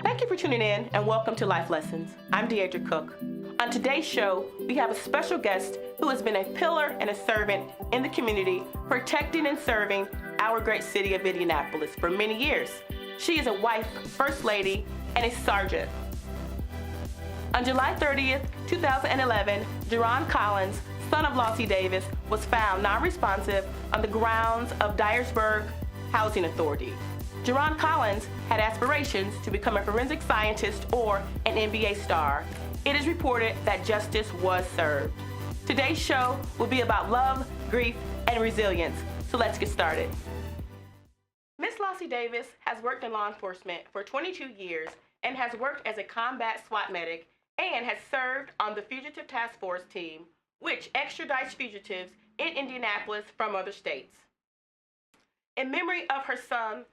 Thank you for tuning in and welcome to Life Lessons. I'm Deagria Cook. On today's show, we have a special guest who has been a pillar and a servant in the community, protecting and serving our great city of Indianapolis for many years. She is a wife, first lady, and a sergeant. On July 30th, 2011, Deron Collins, son of Lossie Davis, was found non-responsive on the grounds of Dyersburg Housing Authority. Deron Collins had aspirations to become a forensic scientist or an NBA star. It is reported that justice was served. Today's show will be about love, grief, and resilience. So let's get started. Miss Lossie Davis has worked in law enforcement for 22 years and has worked as a combat SWAT medic and has served on the Fugitive Task Force team, which extradites fugitives in Indianapolis from other states. In memory of her son,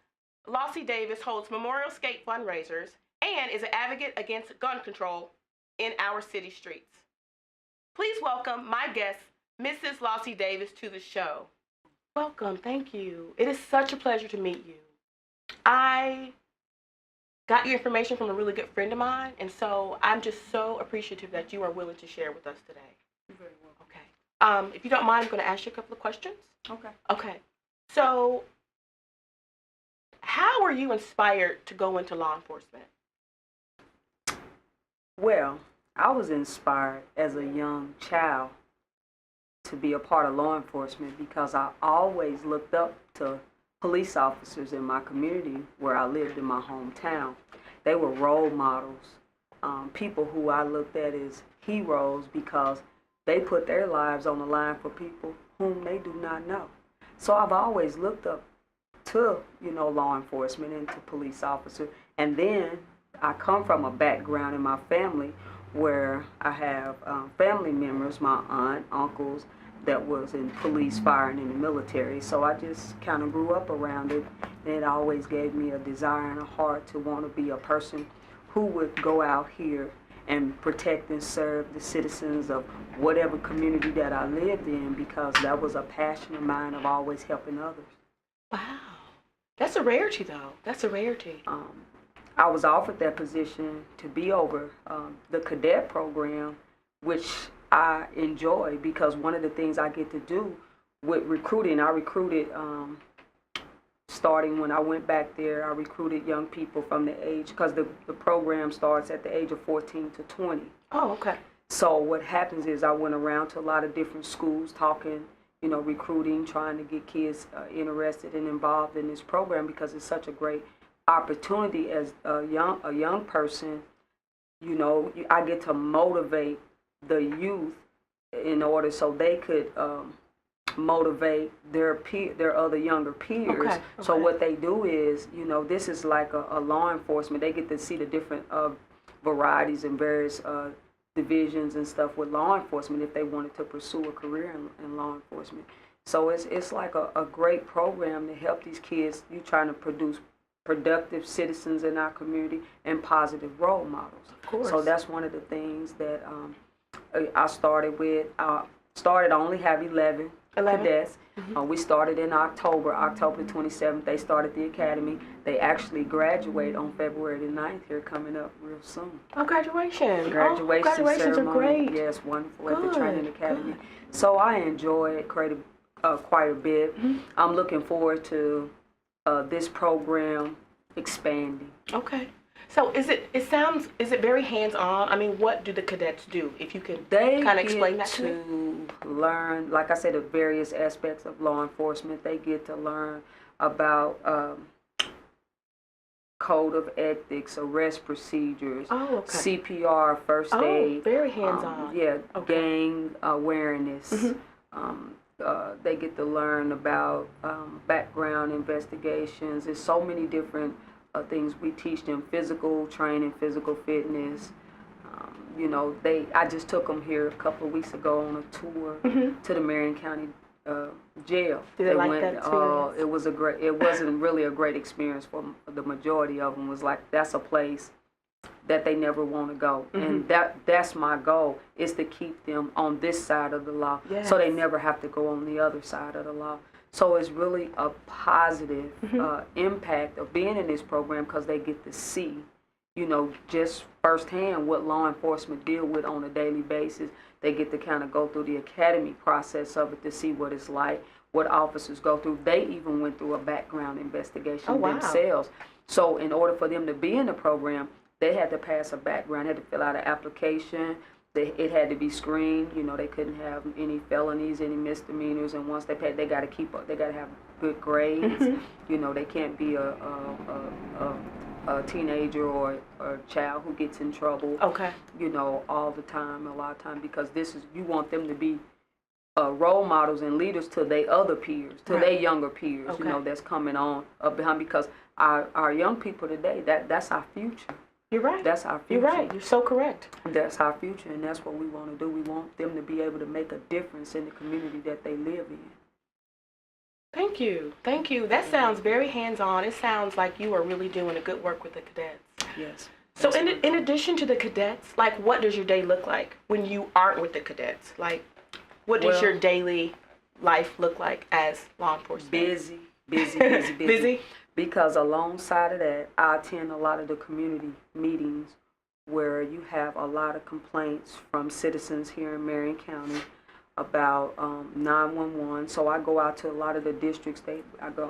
Lossie Davis holds Memorial Skate fundraisers and is an advocate against gun control in our city streets. Please welcome my guest, Mrs. Lossie Davis, to the show. Welcome, thank you. It is such a pleasure to meet you. I got your information from a really good friend of mine, and so I'm just so appreciative that you are willing to share with us today. You're very welcome. Okay. If you don't mind, I'm going to ask you a couple of questions. Okay. Okay. So, how were you inspired to go into law enforcement? Well, I was inspired as a young child to be a part of law enforcement because I always looked up to police officers in my community where I lived in my hometown. They were role models, people who I looked at as heroes because they put their lives on the line for people whom they do not know. So I've always looked up to, law enforcement and to police officers. And then I come from a background in my family where I have family members, my aunt, uncles, that was in police, fire, and in the military. So I just kind of grew up around it, and it always gave me a desire and a heart to want to be a person who would go out here and protect and serve the citizens of whatever community that I lived in, because that was a passion of mine of always helping others. Wow. That's a rarity, though. That's a rarity. I was offered that position to be over the cadet program, which I enjoy because one of the things I get to do with recruiting, I recruited, starting when I went back there, I recruited young people from the age, because the program starts at the age of 14 to 20. Oh, okay. So what happens is I went around to a lot of different schools talking, recruiting, trying to get kids interested and involved in this program because it's such a great opportunity as a young person. I get to motivate the youth in order so they could motivate their other younger peers. Okay. So what they do is, this is like a law enforcement. They get to see the different varieties and various divisions and stuff with law enforcement if they wanted to pursue a career in law enforcement. So it's like a great program to help these kids. You're trying to produce productive citizens in our community and positive role models. Of course. So that's one of the things that I started with. I only have 11 cadets. Mm-hmm. We started in October 27th. They started the academy. They actually graduate on February the 9th here coming up real soon. Oh, graduation. Graduation graduations ceremony. are great. Yes, wonderful at the training academy. Good. So I enjoy it quite a bit. Mm-hmm. I'm looking forward to this program expanding. Okay. So is it very hands-on? I mean, what do the cadets do? If you could They kind of explain get that to me. to learn, like I said, the various aspects of law enforcement. They get to learn about code of ethics, arrest procedures, Oh, okay. CPR, first Oh, aid. very hands-on. Okay. Gang awareness. Mm-hmm. They get to learn about background investigations. There's so many different things we teach them: physical training, physical fitness. I just took them here a couple of weeks ago on a tour to the Marion County jail. Did they like that experience? It wasn't really a great experience for the majority of them. Was like, that's a place that they never want to go. And that's my goal, is to keep them on this side of the law, so they never have to go on the other side of the law. So it's really a positive impact of being in this program, because they get to see just firsthand what law enforcement deal with on a daily basis. They get to kind of go through the academy process of it to see what it's like, what officers go through. They even went through a background investigation themselves. So in order for them to be in the program, they had to pass a background, had to fill out an application. It had to be screened. They couldn't have any felonies, any misdemeanors, and once they paid, they got to keep up. They got to have good grades. They can't be a teenager or a child who gets in trouble. Okay. All the time, a lot of time, because you want them to be role models and leaders to their other peers, to their younger peers. Okay. That's coming on up behind, because our young people today, that's our future. You're right. That's our future. You're right. You're so correct. That's our future, and that's what we want to do. We want them to be able to make a difference in the community that they live in. Thank you. Thank you. That sounds very hands-on. It sounds like you are really doing a good work with the cadets. Yes. So in addition to the cadets, like, what does your day look like when you aren't with the cadets? Like, what does your daily life look like as law enforcement? Busy. Busy? Because alongside of that, I attend a lot of the community meetings where you have a lot of complaints from citizens here in Marion County about 911. So I go out to a lot of the districts.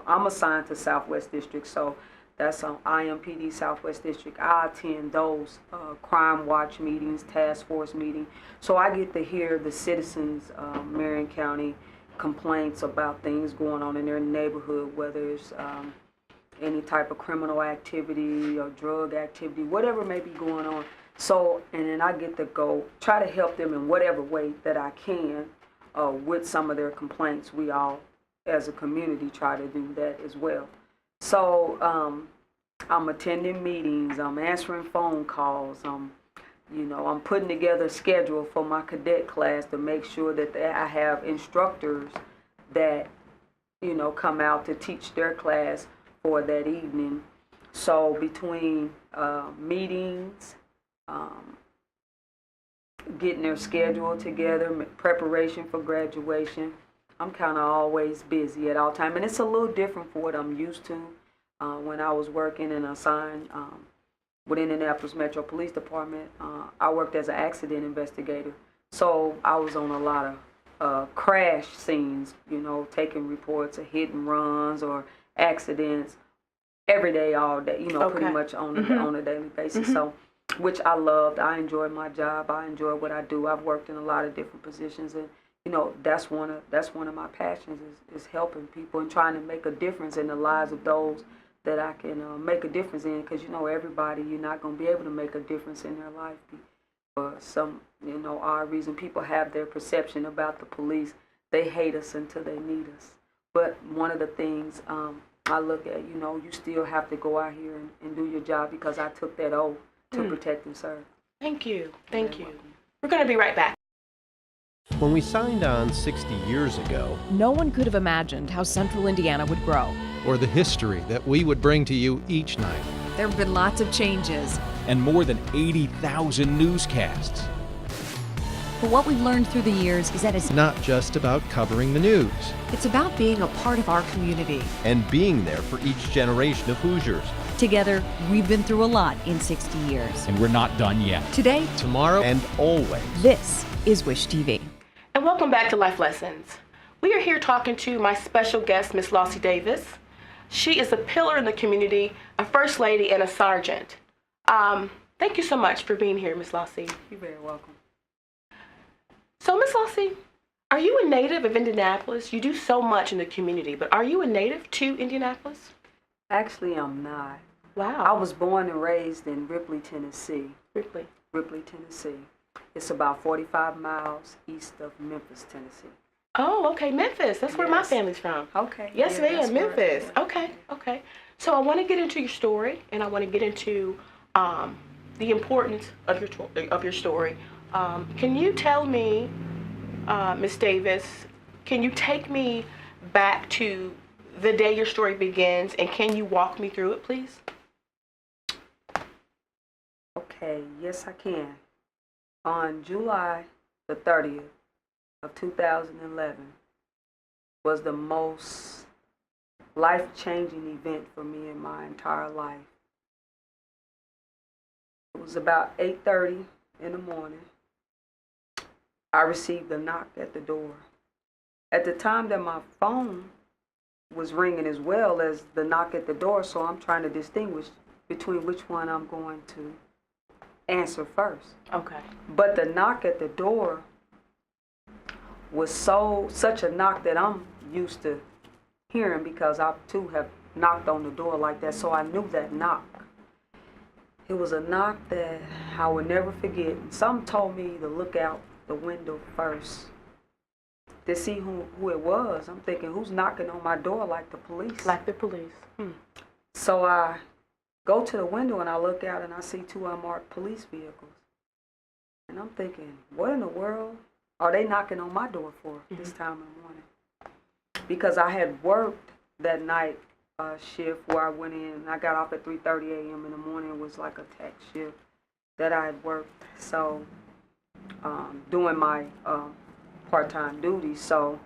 I'm assigned to Southwest District, so that's IMPD Southwest District. I attend those crime watch meetings, task force meetings. So I get to hear the citizens, Marion County, complaints about things going on in their neighborhood, whether it's any type of criminal activity or drug activity, whatever may be going on. So, and then I get to go try to help them in whatever way that I can with some of their complaints. We all, as a community, try to do that as well. So I'm attending meetings, I'm answering phone calls, I'm putting together a schedule for my cadet class to make sure that I have instructors that, come out to teach their class for that evening. So between meetings, getting their schedule together, preparation for graduation, I'm kind of always busy at all time. And it's a little different for what I'm used to. When I was working and assigned with Indianapolis Metro Police Department, I worked as an accident investigator. So I was on a lot of crash scenes, taking reports of hit and runs or accidents every day, all day, pretty much on a daily basis. So, which I loved. I enjoyed my job. I enjoy what I do. I've worked in a lot of different positions, and that's one of my passions is helping people and trying to make a difference in the lives of those that I can make a difference in. Because everybody, you're not going to be able to make a difference in their life for some odd reason. People have their perception about the police. They hate us until they need us. But one of the things I look at, you still have to go out here and do your job, because I took that oath to protect and serve. Thank you. Thank you. We're going to be right back. When we signed on 60 years ago, no one could have imagined how Central Indiana would grow. Or the history that we would bring to you each night. There have been lots of changes. And more than 80,000 newscasts. But what we've learned through the years is that it's Not just about covering the news. It's about being a part of our community. and being there for each generation of Hoosiers. Together, we've been through a lot in 60 years. And we're not done yet. Today, Tomorrow, And always. this is Wish TV. And welcome back to Life Lessons. We are here talking to my special guest, Miss Lossie Davis. She is a pillar in the community, a first lady, and a sergeant. Thank you so much for being here, Miss Lossie. You're very welcome. So, Miss Lossie, are you a native of Indianapolis? You do so much in the community, but are you a native to Indianapolis? Actually, I'm not. Wow. I was born and raised in Ripley, Tennessee. Ripley. Tennessee. It's about 45 miles east of Memphis, Tennessee. Oh, okay, Memphis. That's where my Yes. family's from. Okay. Yes, yeah, that's ma'am, where- Memphis. yeah. Okay. So I want to get into your story, and I want to get into the importance of your story. Can you tell me, Miss Davis, can you take me back to the day your story begins, and can you walk me through it, please? Okay, yes, I can. On July the 30th of 2011 was the most life-changing event for me in my entire life. It was about 8:30 in the morning. I received a knock at the door. At the time that my phone was ringing as well as the knock at the door, so I'm trying to distinguish between which one I'm going to answer first. Okay. But the knock at the door was such a knock that I'm used to hearing because I too have knocked on the door like that, so I knew that knock. It was a knock that I would never forget. Some told me to look out the window first to see who it was. I'm thinking, who's knocking on my door like the police? Like the police. So I go to the window and I look out and I see 2 unmarked police vehicles. And I'm thinking, what in the world are they knocking on my door for this time in the morning? Because I had worked that night shift where I went in and I got off at 3:30 a.m. in the morning. It was like a tech shift that I had worked. So doing my part-time duties. So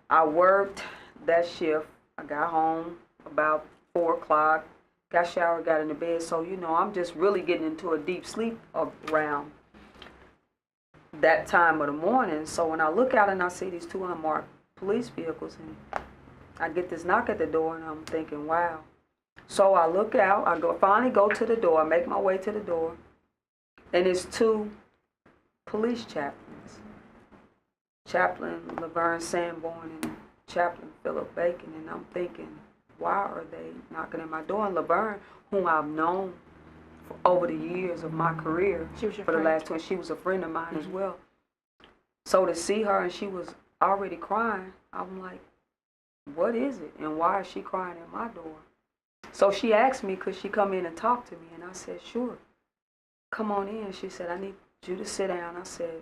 I worked that shift. I got home about 4 o'clock, got showered, got into bed. So, you know, I'm just really getting into a deep sleep around that time of the morning. So when I look out and I see these 2 unmarked police vehicles and I get this knock at the door and I'm thinking, wow. So I look out, finally go to the door, I make my way to the door, and it's 2 police chaplains. Chaplain Laverne Sanborn and Chaplain Philip Bacon, and I'm thinking, why are they knocking at my door? And Laverne, whom I've known for over the years of my career, She was your for the friend? last 20, she was a friend of mine as well. So to see her and she was already crying, I'm like, what is it? And why is she crying at my door? So she asked me, could she come in and talk to me? And I said, sure. Come on in. She said, I need you to sit down. I said,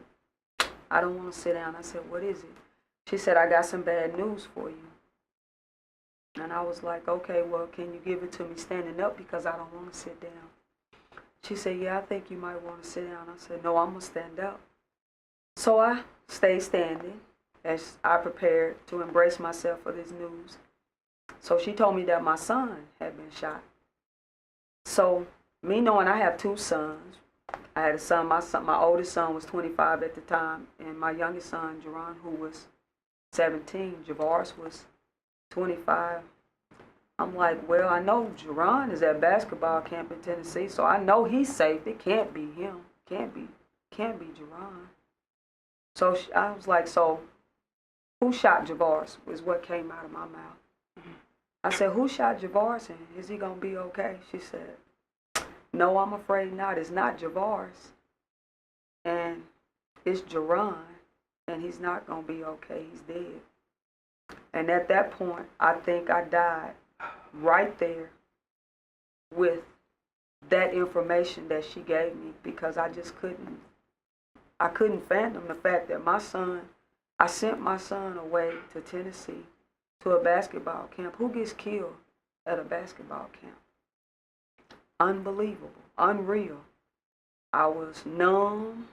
I don't want to sit down. I said, what is it? She said, I got some bad news for you. And I was like, okay, well, can you give it to me standing up because I don't want to sit down? She said, yeah, I think you might want to sit down. I said, no, I'm going to stand up. So I stayed standing as I prepared to embrace myself for this news. So she told me that my son had been shot. So me knowing I have 2 sons, I had a son, my oldest son was 25 at the time, and my youngest son, Jerron, who was 17, Javaris was 25. I'm like, well, I know Jerron is at basketball camp in Tennessee, so I know he's safe. It can't be him. Can't be Jerron. So I was like, so who shot Javaris was what came out of my mouth. I said, who shot Javaris and is he going to be okay? She said, no, I'm afraid not. It's not Javaris. And it's Jerron, and he's not going to be okay. He's dead. And at that point, I think I died right there with that information that she gave me because I just couldn't fathom the fact that I sent my son away to Tennessee to a basketball camp. Who gets killed at a basketball camp? Unbelievable, unreal. I was numb.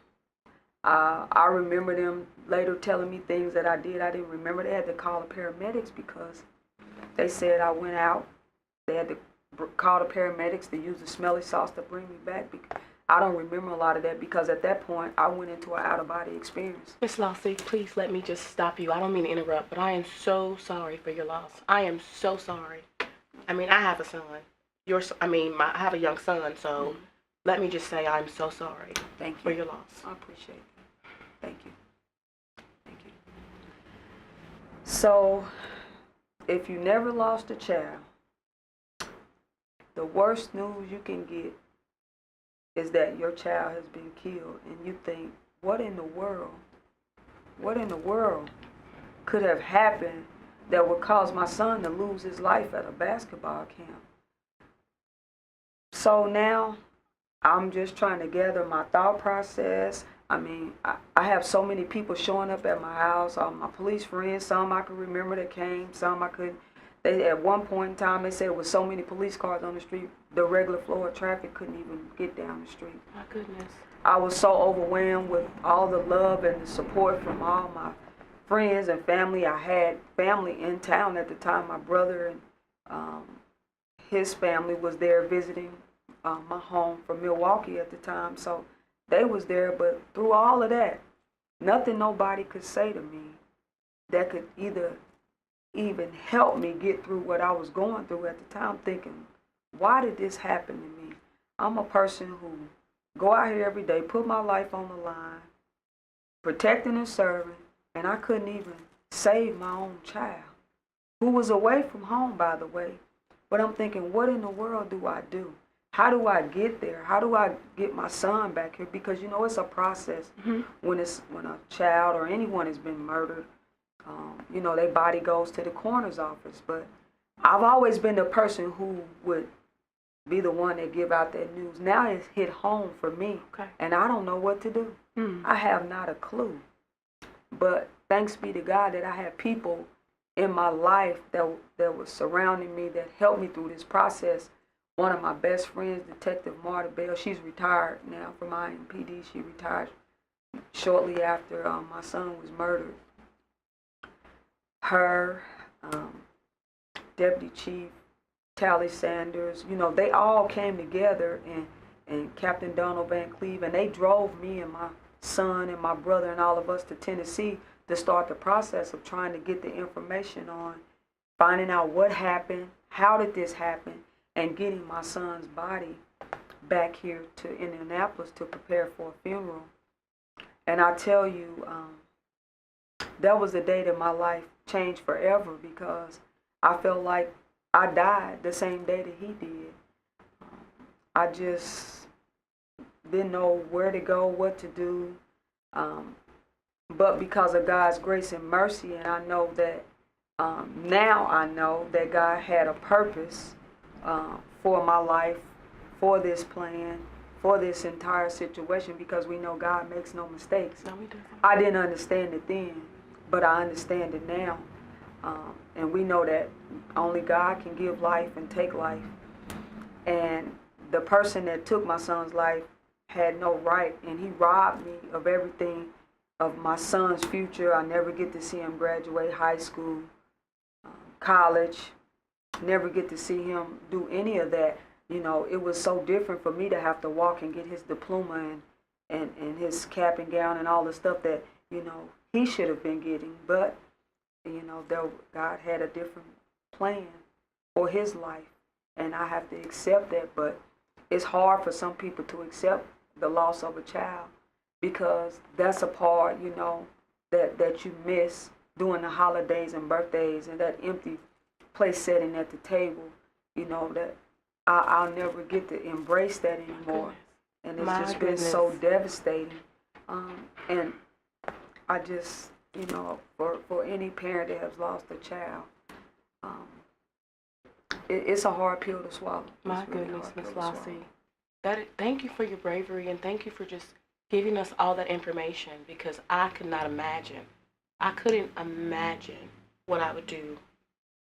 I remember them later telling me things that I did. I didn't remember. They had to call the paramedics because they said I went out. They had to call the paramedics to use the smelly sauce to bring me back. I don't remember a lot of that because at that point I went into an out-of-body experience. Miss Lossie, please let me just stop you. I don't mean to interrupt, but I am so sorry for your loss. I am so sorry. I mean, I have a son. I have a young son, so let me just say I'm so sorry for your loss. I appreciate it. Thank you. Thank you. So, if you never lost a child, the worst news you can get is that your child has been killed, and you think, what in the world could have happened that would cause my son to lose his life at a basketball camp? So now I'm just trying to gather my thought process. I mean, I have so many people showing up at my house, all my police friends, some I could remember that came, some I couldn't. At one point in time, they said there was so many police cars on the street, the regular flow of traffic couldn't even get down the street. My goodness. I was so overwhelmed with all the love and the support from all my friends and family. I had family in town at the time. My brother and his family was there visiting my home from Milwaukee at the time, so they was there. But through all of that, nothing nobody could say to me that could either even help me get through what I was going through at the time, thinking, why did this happen to me? I'm a person who go out here every day, put my life on the line, protecting and serving, and I couldn't even save my own child, who was away from home, by the way. But I'm thinking, what in the world do I do? How do I get there? How do I get my son back here? Because, you know, it's a process when a child or anyone has been murdered. You know, their body goes to the coroner's office. But I've always been the person who would be the one that give out that news. Now it's hit home for me, and I don't know what to do. I have not a clue. But thanks be to God that I have people in my life that was surrounding me, that helped me through this process. One of my best friends, Detective Marta Bell, she's retired now from IMPD. She retired shortly after my son was murdered. Her, Deputy Chief Tally Sanders, you know, they all came together, and Captain Donald Van Cleve, and they drove me and my son and my brother and all of us to Tennessee to start the process of trying to get the information on finding out what happened, how did this happen, and getting my son's body back here to Indianapolis to prepare for a funeral. And I tell you, that was the day that my life changed forever, because I felt like I died the same day that he did. I just didn't know where to go, what to do. But because of God's grace and mercy, and I know that now I know that God had a purpose for my life, for this plan, for this entire situation, because we know God makes no mistakes. No, we don't. I didn't understand it then, but I understand it now. And we know that only God can give life and take life. And the person that took my son's life had no right, and he robbed me of everything, of my son's future. I never get to see him graduate high school, college, never get to see him do any of that. You know, it was so different for me to have to walk and get his diploma and his cap and gown and all the stuff that, you know, he should have been getting. But, you know, God had a different plan for his life, and I have to accept that. But it's hard for some people to accept the loss of a child, because that's a part, you know, that you miss during the holidays and birthdays, and that empty place setting at the table, you know, that I'll never get to embrace that anymore. And it's just been so devastating. And I just, you know, for any parent that has lost a child, it's a hard pill to swallow. My goodness, Miss Lossie. Thank you for your bravery, and thank you for just giving us all that information, because I could not imagine. I couldn't imagine what I would do.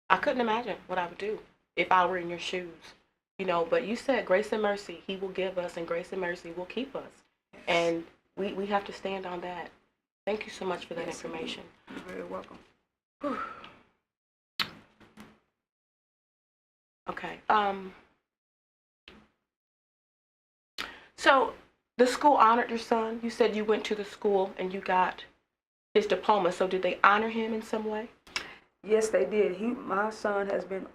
I couldn't imagine what I would do if I were in your shoes. You know, but you said grace and mercy he will give us, and grace and mercy will keep us. Yes. And we have to stand on that. Thank you so much for that information. You're very welcome. Whew. Okay. So the school honored your son. You said you went to the school and you got his diploma. So did they honor him in some way? Yes, they did. My son has been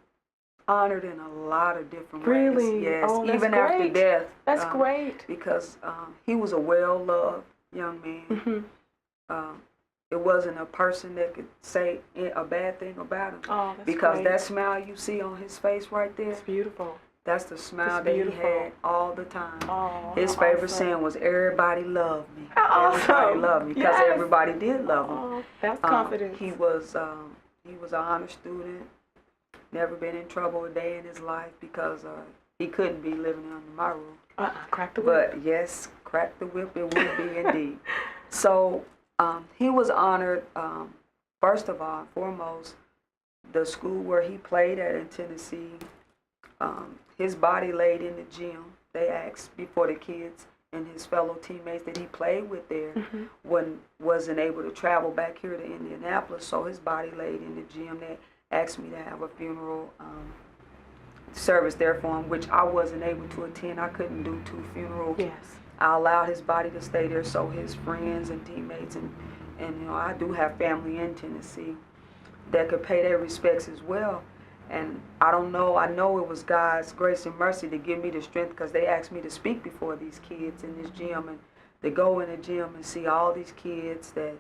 honored in a lot of different ways. Really? Yes, Oh, that's even great. after death. That's great. Because he was a well-loved young man. Mm-hmm. It wasn't a person that could say a bad thing about him. Oh, that's because great. that smile you see on his face right there, It's beautiful. that's the smile It's that beautiful. he had all the time. Oh, His how favorite awesome. saying was, "Everybody loved me." How Everybody awesome. loved me, because Yes. everybody did love him. Oh, that's confidence. He was an honor student. Never been in trouble a day in his life, because he couldn't be living under my roof. Crack the whip. But yes, crack the whip it would be indeed. So he was honored, first of all, foremost, the school where he played at in Tennessee. His body laid in the gym. They asked before the kids and his fellow teammates that he played with there wasn't able to travel back here to Indianapolis, so his body laid in the gym. They asked me to have a funeral service there for him, which I wasn't able to attend. I couldn't do 2 funerals. Yes. I allowed his body to stay there so his friends and teammates and you know, I do have family in Tennessee that could pay their respects as well. And I don't know, I know it was God's grace and mercy to give me the strength, because they asked me to speak before these kids in this gym, and to go in the gym and see all these kids that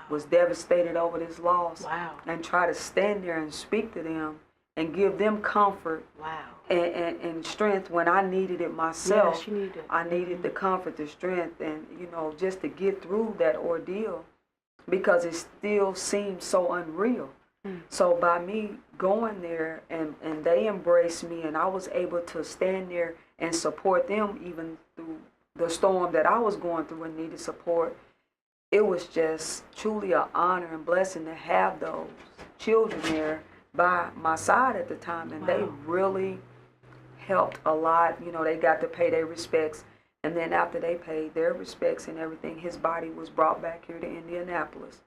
was devastated over this loss. Wow. And try to stand there and speak to them and give them comfort. Wow. And strength when I needed it myself. Yes, you needed it. I needed the comfort, the strength, and, you know, just to get through that ordeal, because it still seemed so unreal. So by me going there and they embraced me, and I was able to stand there and support them even through the storm that I was going through and needed support, it was just truly an honor and blessing to have those children there by my side at the time. And they really helped a lot. You know, they got to pay their respects. And then after they paid their respects and everything, his body was brought back here to Indianapolis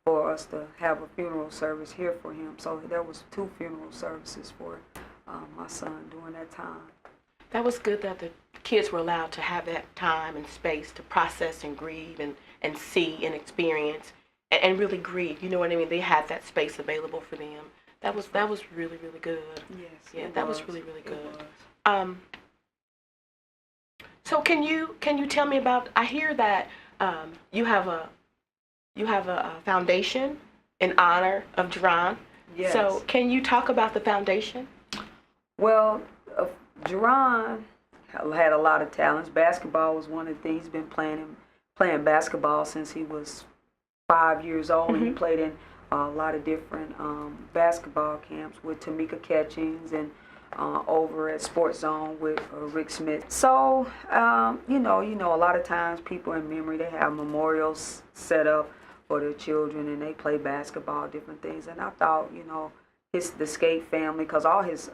for us to have a funeral service here for him. So there was 2 funeral services for my son during that time. That was good that the kids were allowed to have that time and space to process and grieve and see and experience and really grieve. You know what I mean? They had that space available for them. That was really, really good. Yes. Yeah, that was really, really good. Was. So can you tell me about? I hear that you have a foundation in honor of Jerron. Yes. So can you talk about the foundation? Well, Jerron had a lot of talents. Basketball was one of the things. He's been playing basketball since he was 5 years old. And he played in a lot of different basketball camps with Tamika Catchings and over at Sports Zone with Rick Smith. So, you know, a lot of times people in memory, they have memorials set up for their children, and they play basketball, different things. And I thought, you know, the skate family, because all his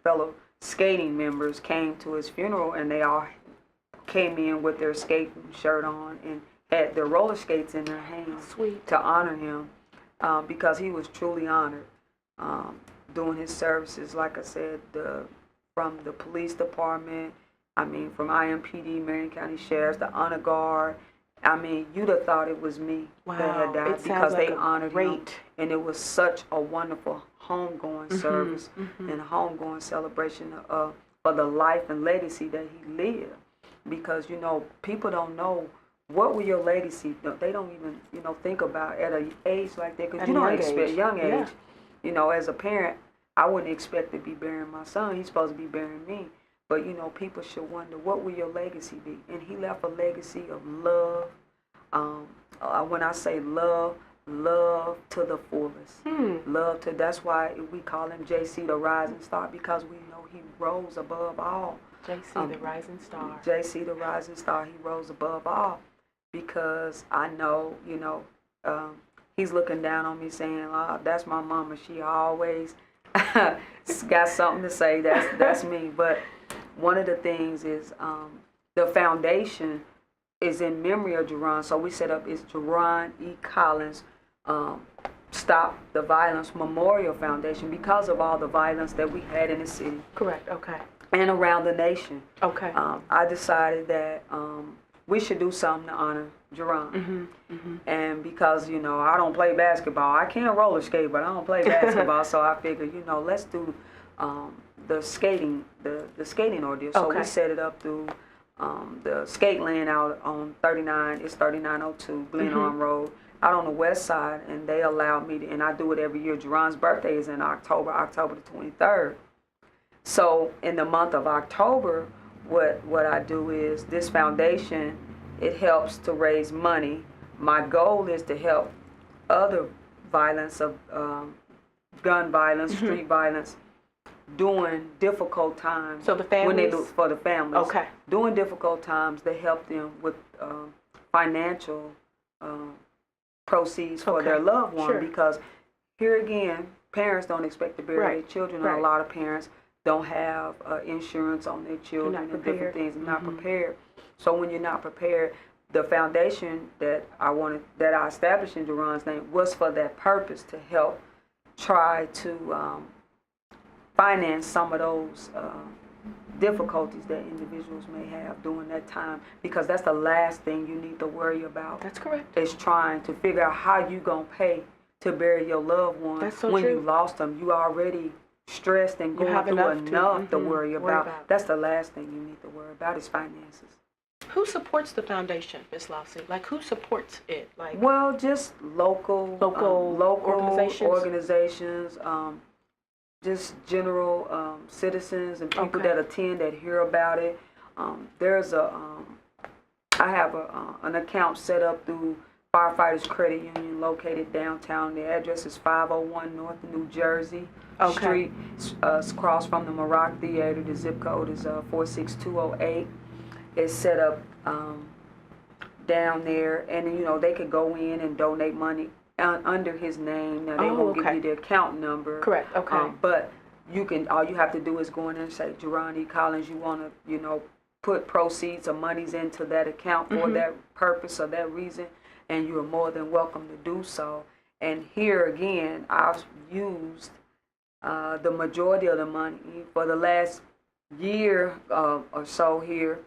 fellow skating members came to his funeral, and they all came in with their skating shirt on and had their roller skates in their hands. Sweet. To honor him, because he was truly honored doing his services. Like I said, from the police department, I mean, from IMPD, Marion County Sheriff's, the honor guard. I mean, you'd have thought it was me that had died, because they honored him. And it was such a wonderful homegoing service and a homegoing celebration for the life and legacy that he lived. Because, you know, people don't know what will your legacy. They don't even, you know, think about at an age like that, because you don't expect young age. Yeah. You know, as a parent, I wouldn't expect to be burying my son. He's supposed to be burying me. But, you know, people should wonder, what will your legacy be? And he left a legacy of love. When I say love, love to the fullest. Love to, that's why we call him JC, the Rising Star, because we know he rose above all. JC, the Rising Star. JC, the Rising Star, he rose above all. Because I know, you know, he's looking down on me saying, oh, that's my mama. She always got something to say. That's me. But one of the things is the foundation is in memory of Jerron. So we set up is Jerron E. Collins Stop the Violence Memorial Foundation, because of all the violence that we had in the city. Correct. Okay. And around the nation. Okay. I decided that we should do something to honor Jerron. And because, you know, I don't play basketball. I can't roller skate, but I don't play basketball. So I figured, you know, let's do the skating ordeal. So we set it up through the skate lane out on 39. It's 3902 Glenarm Road, out on the west side. And they allowed me to, and I do it every year. Jerron's birthday is in October the 23rd. So in the month of October, what I do is this foundation, it helps to raise money. My goal is to help other violence of gun violence, street violence, during difficult times. So the families? When they do for the families. Okay. During difficult times, they help them with financial proceeds for their loved one. Sure. Because here again, parents don't expect to bury their children. A lot of parents don't have insurance on their children and different things, and not prepared. So when you're not prepared, the foundation that I established in Jerron's name was for that purpose, to help try to finance some of those difficulties that individuals may have during that time, because that's the last thing you need to worry about. That's correct. Is trying to figure out how you gonna pay to bury your loved one. That's so when true. you lost them. You already stressed and going have through enough to worry about. about. That's the last thing you need to worry about is finances. Who supports the foundation, Miss Lossie? Like, who supports it? Like, Well, just local organizations, just general citizens and people Okay. that attend that hear about it. There's I have an account set up through Firefighters Credit Union located downtown. The address is 501 North New Jersey Street, across from the Maroc Theater. The zip code is 46208. It's set up down there, and they could go in and donate money under his name. Now they won't give you the account number. Correct. Okay. But you can. All you have to do is go in there and say, Jerron E. Collins, you want to, put proceeds or monies into that account for that purpose or that reason, and you are more than welcome to do so. And here again, I've used the majority of the money for the last year or so here,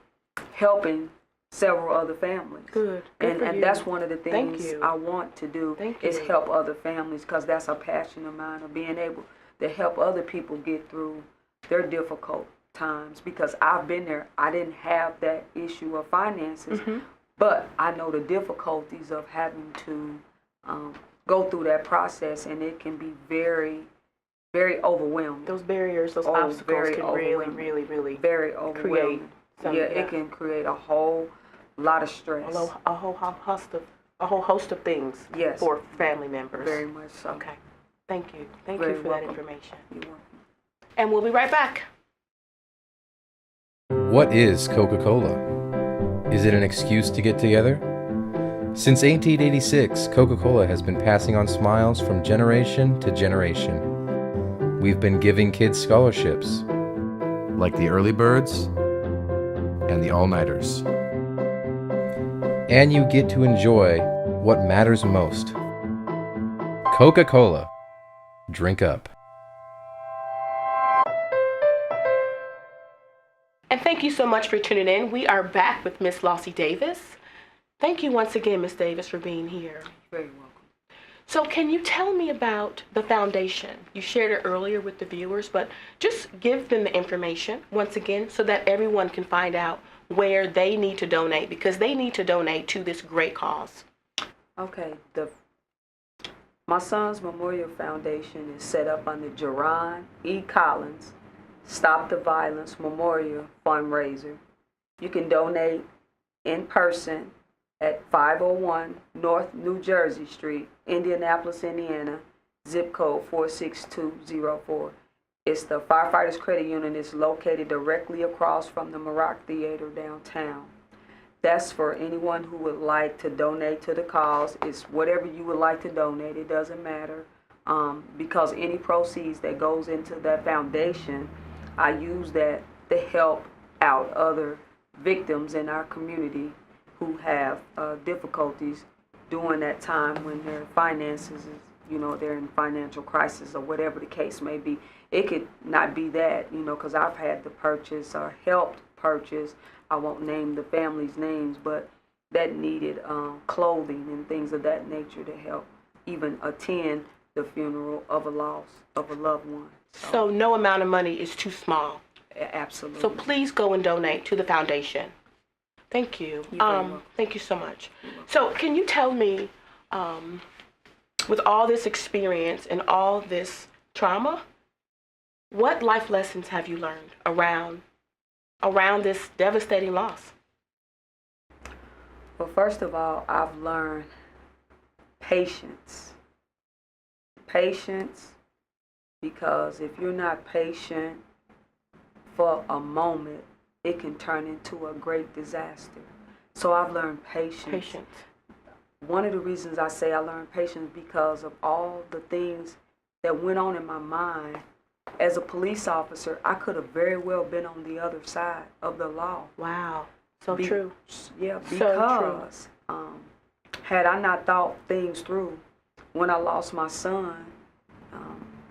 helping several other families. Good. And that's one of the things you. I want to do is you. help other families, because that's a passion of mine, of being able to help other people get through their difficult times, because I've been there. I didn't have that issue of finances, but I know the difficulties of having to go through that process, and it can be very, very overwhelming. Those barriers, those obstacles can really very overwhelming. create it can create a whole lot of stress. a whole host of things for family members. Very much so. Okay. Thank you. Thank Very you for welcome. that information. You're welcome. And we'll be right back. What is Coca-Cola? Is it an excuse to get together? Since 1886, Coca-Cola has been passing on smiles from generation to generation. We've been giving kids scholarships, like the early birds and the all-nighters. And you get to enjoy what matters most. Coca-Cola. Drink up. And thank you so much for tuning in. We are back with Miss Lossie Davis. Thank you once again, Miss Davis, for being here. Very welcome. So can you tell me about the foundation? You shared it earlier with the viewers, but just give them the information once again so that everyone can find out where they need to donate, because they need to donate to this great cause. Okay. My son's Memorial Foundation is set up under Jerron E. Collins Stop the Violence Memorial Fundraiser. You can donate in person at 501 North New Jersey Street, Indianapolis, Indiana, zip code 46204. It's the Firefighters Credit Union. It's located directly across from the Maroc Theater downtown. That's for anyone who would like to donate to the cause. It's whatever you would like to donate. It doesn't matter, because any proceeds that goes into that foundation, I use that to help out other victims in our community who have difficulties during that time when their finances is, they're in financial crisis or whatever the case may be. It could not be that, because I've had to purchase or helped purchase, I won't name the family's names, but that needed clothing and things of that nature to help even attend the funeral of a loss of a loved one. So no amount of money is too small. Absolutely. So please go and donate to the foundation. Thank you. Thank you so much. So can you tell me, with all this experience and all this trauma, what life lessons have you learned around this devastating loss? Well, first of all, I've learned patience. Patience, because if you're not patient for a moment, it can turn into a great disaster. So I've learned patience. Patience. One of the reasons I say I learned patience because of all the things that went on in my mind. As a police officer, I could have very well been on the other side of the law. Wow. So true. Yeah, So because had I not thought things through, when I lost my son,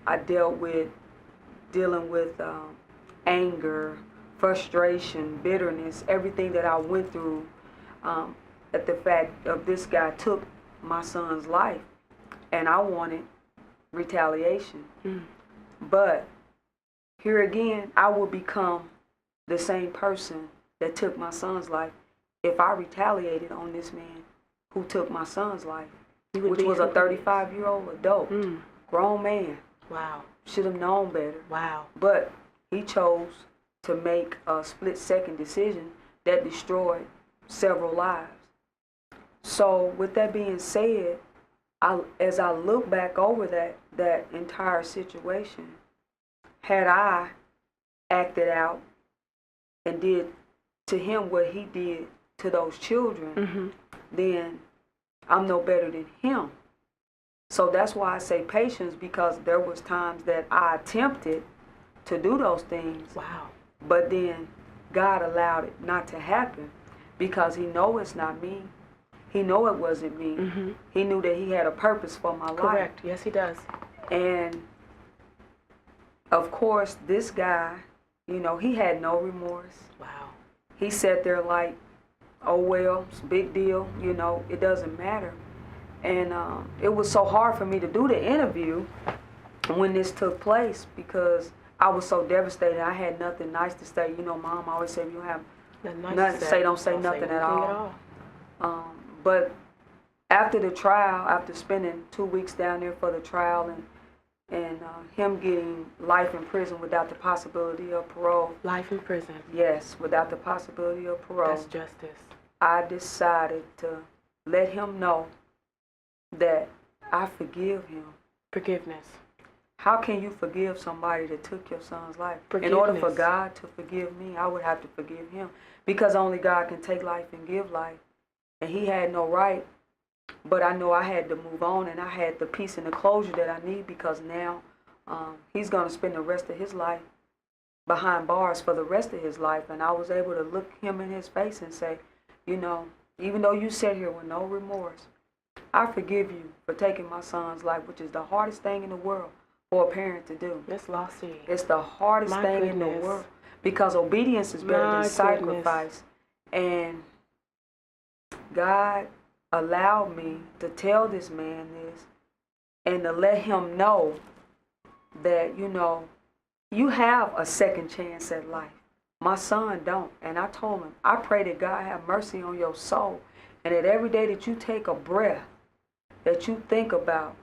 I dealt with dealing with anger, frustration, bitterness, everything that I went through at the fact of this guy took my son's life, and I wanted retaliation. But here again, I will become the same person that took my son's life if I retaliated on this man who took my son's life, which was a 35-year-old adult, grown man. Wow. Should have known better. Wow. But he chose to make a split-second decision that destroyed several lives. So with that being said, as I look back over that entire situation, had I acted out and did to him what he did to those children, then I'm no better than him. So that's why I say patience, because there was times that I attempted to do those things. Wow. But then God allowed it not to happen because he know it's not me. He know it wasn't me. He knew that he had a purpose for my life. Correct. Yes, he does. And of course, this guy, you know, he had no remorse. Wow. He sat there like, oh, well, it's a big deal. You know, it doesn't matter. And it was so hard for me to do the interview when this took place because I was so devastated. I had nothing nice to say. You know, Mom always said, if you have nothing to say, don't say nothing at all. But after the trial, after spending 2 weeks down there for the trial and him getting life in prison without the possibility of parole. Life in prison. Yes, without the possibility of parole. That's justice. I decided to let him know that I forgive him. Forgiveness. How can you forgive somebody that took your son's life? Forgiveness. In order for God to forgive me, I would have to forgive him because only God can take life and give life. And he had no right, but I know I had to move on, and I had the peace and the closure that I need because now he's going to spend the rest of his life behind bars for the rest of his life. And I was able to look him in his face and say, you know, even though you sat here with no remorse, I forgive you for taking my son's life, which is the hardest thing in the world for a parent to do. Miss Lossie. It's the hardest thing in the world because obedience is better than sacrifice. And God allowed me to tell this man this and to let him know that, you know, you have a second chance at life. My son don't. And I told him, I pray that God have mercy on your soul and that every day that you take a breath, that you think about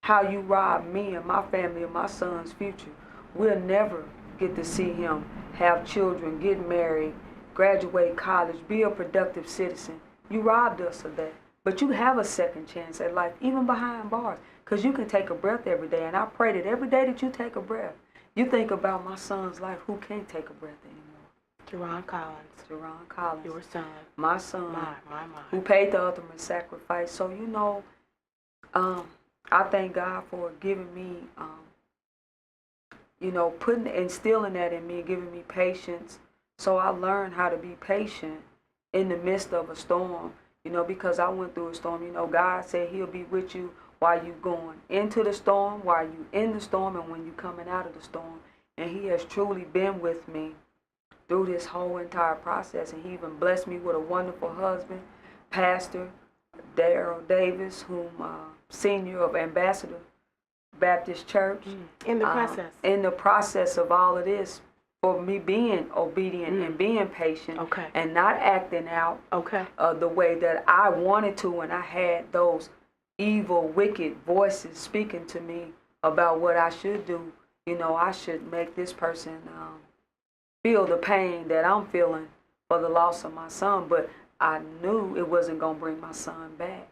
how you robbed me and my family and my son's future. We'll never get to see him have children, get married, graduate college, be a productive citizen. You robbed us of that. But you have a second chance at life, even behind bars, because you can take a breath every day. And I pray that every day that you take a breath, you think about my son's life who can't take a breath anymore. Jerron Collins. Jerron Collins. Your son. My son. My. Who paid the ultimate sacrifice. So, you know, I thank God for giving me, you know, instilling that in me, giving me patience. So I learned how to be patient in the midst of a storm, you know, because I went through a storm. You know, God said he'll be with you while you going into the storm, while you in the storm, and when you coming out of the storm. And he has truly been with me through this whole entire process. And he even blessed me with a wonderful husband, Pastor Deagria Davis, whom senior of Ambassador Baptist Church. In the process. In the process of all of this, for me being obedient and being patient and not acting out the way that I wanted to when I had those evil, wicked voices speaking to me about what I should do. You know, I should make this person feel the pain that I'm feeling for the loss of my son, but I knew it wasn't going to bring my son back.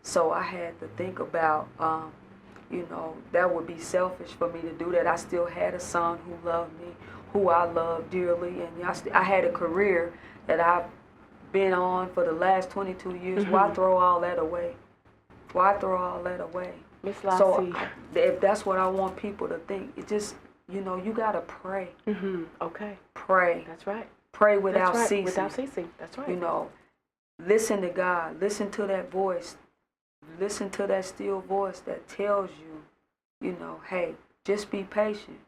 So I had to think about, you know, that would be selfish for me to do that. I still had a son who loved me, who I love dearly, and I had a career that I've been on for the last 22 years. Why throw all that away? Why throw all that away? Miss Lossie. So if that's what I want people to think, it just, you know, you got to pray. Pray. That's right. Pray without That's right. ceasing. Without ceasing. That's right. You know, listen to God. Listen to that voice. Listen to that still voice that tells you, you know, hey, just be patient.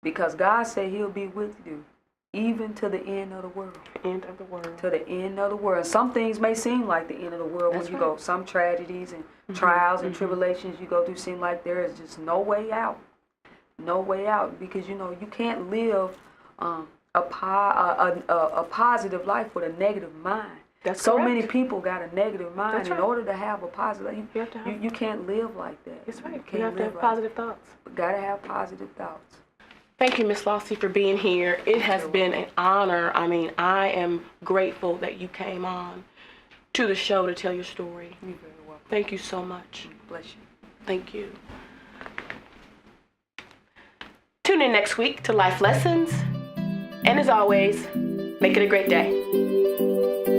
Because God said he'll be with you even to the end of the world. End of the world. To the end of the world. Some things may seem like the end of the world That's when you right. go. Some tragedies and trials and tribulations you go through seem like there is just no way out. No way out. Because, you know, you can't live a positive life with a negative mind. That's so correct. many people got a negative mind. That's In right. order to have a positive, You have to have- you can't live like that. That's right. You can't have to live have like positive thoughts. that. Gotta have positive thoughts. Thank you, Miss Lossie, for being here. It has been an honor. I mean, I am grateful that you came on to the show to tell your story. You're very welcome. Thank you so much. Bless you. Thank you. Tune in next week to Life Lessons. And as always, make it a great day.